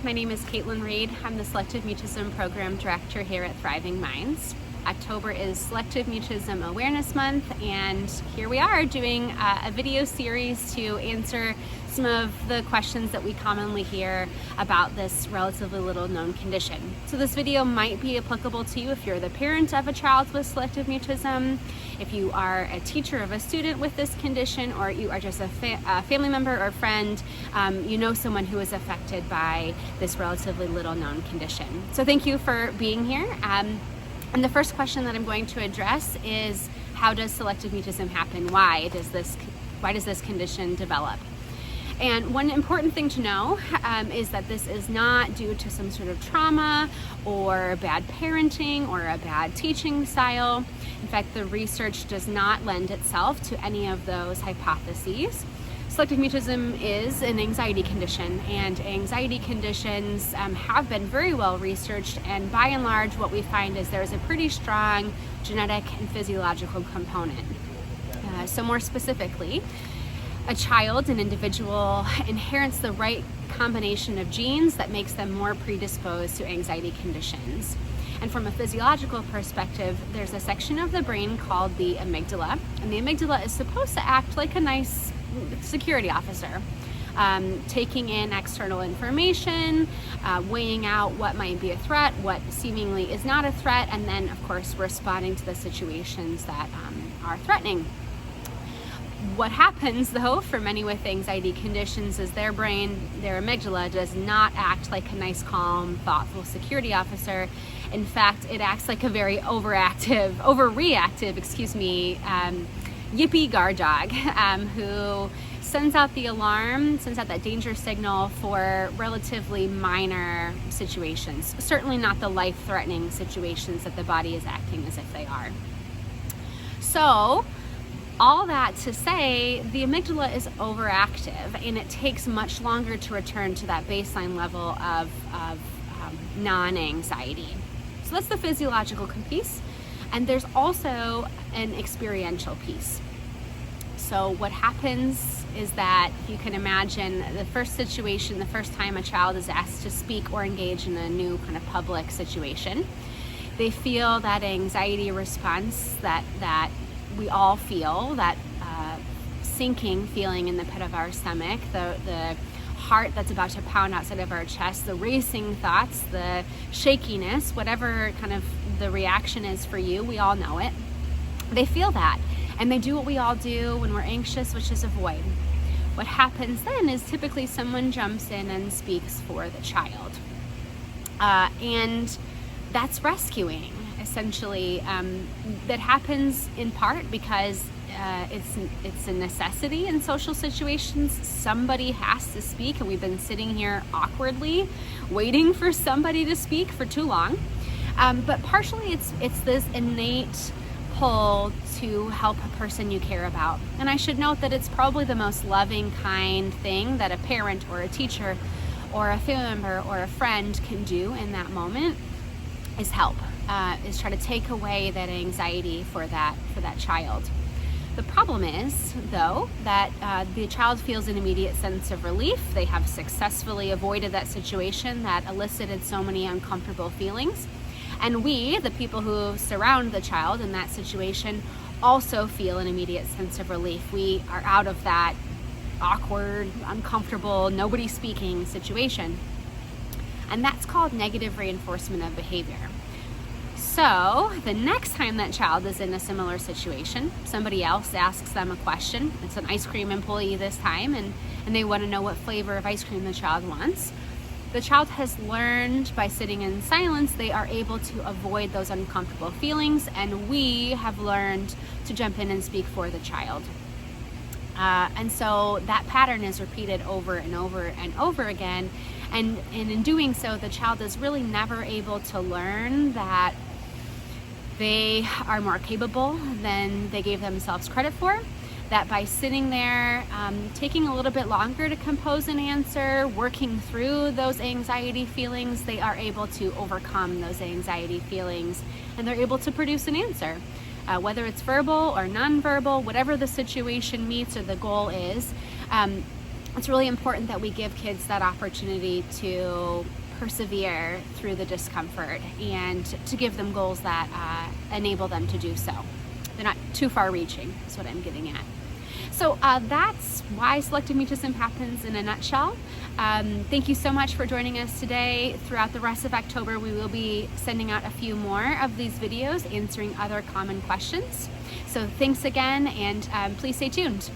My name is Katelyn Reed. I'm the Selective Mutism Program Director here at Thriving Minds. October is Selective Mutism Awareness Month, and here we are doing a video series to answer some of the questions that we commonly hear about this relatively little known condition. So this video might be applicable to you if you're the parent of a child with selective mutism, if you are a teacher of a student with this condition, or you are just a family member or friend, you know someone who is affected by this relatively little known condition. So thank you for being here. And the first question that I'm going to address is, how does selective mutism happen? Why does this condition develop? And one important thing to know is that this is not due to some sort of trauma or bad parenting or a bad teaching style. In fact, the research does not lend itself to any of those hypotheses. Selective mutism is an anxiety condition, and anxiety conditions have been very well researched, and by and large what we find is there's a pretty strong genetic and physiological component. So more specifically, a child, an individual, inherits the right combination of genes that makes them more predisposed to anxiety conditions. And from a physiological perspective, there's a section of the brain called the amygdala, and the amygdala is supposed to act like a nice security officer, taking in external information, weighing out what might be a threat, what seemingly is not a threat, and then of course responding to the situations that are threatening. What happens though for many with anxiety conditions is their brain, their amygdala, does not act like a nice, calm, thoughtful security officer. In fact, it acts like a very overreactive, yippee guard dog who sends out the alarm, sends out that danger signal for relatively minor situations, certainly not the life-threatening situations that the body is acting as if they are. So all that to say, the amygdala is overactive, and it takes much longer to return to that baseline level of non-anxiety. So that's the physiological piece. And there's also an experiential piece. So what happens is that, if you can imagine, the first time a child is asked to speak or engage in a new kind of public situation, they feel that anxiety response that we all feel, that sinking feeling in the pit of our stomach, the heart that's about to pound outside of our chest, the racing thoughts, the shakiness, whatever kind of the reaction is for you, we all know it. They feel that, and they do what we all do when we're anxious, which is avoid. What happens then is typically someone jumps in and speaks for the child. And that's rescuing, essentially. That happens in part because it's a necessity in social situations. Somebody has to speak, and we've been sitting here awkwardly waiting for somebody to speak for too long. But partially it's this innate pull to help a person you care about. And I should note that it's probably the most loving, kind thing that a parent or a teacher or a family member or a friend can do in that moment is help, is try to take away that anxiety for that child. The problem is, though, that the child feels an immediate sense of relief. They have successfully avoided that situation that elicited so many uncomfortable feelings. And we, the people who surround the child in that situation, also feel an immediate sense of relief. We are out of that awkward, uncomfortable, nobody speaking situation. And that's called negative reinforcement of behavior. So the next time that child is in a similar situation, somebody else asks them a question. It's an ice cream employee this time, and they want to know what flavor of ice cream the child wants. The child has learned by sitting in silence, they are able to avoid those uncomfortable feelings, and we have learned to jump in and speak for the child. And so that pattern is repeated over and over and over again. And in doing so, the child is really never able to learn that they are more capable than they gave themselves credit for, that by sitting there, taking a little bit longer to compose an answer, working through those anxiety feelings, they are able to overcome those anxiety feelings, and they're able to produce an answer. Whether it's verbal or nonverbal, whatever the situation meets or the goal is, it's really important that we give kids that opportunity to persevere through the discomfort and to give them goals that enable them to do so. They're not too far reaching, is what I'm getting at. So that's why selective mutism happens in a nutshell. Thank you so much for joining us today. Throughout the rest of October, we will be sending out a few more of these videos answering other common questions. So thanks again, and please stay tuned.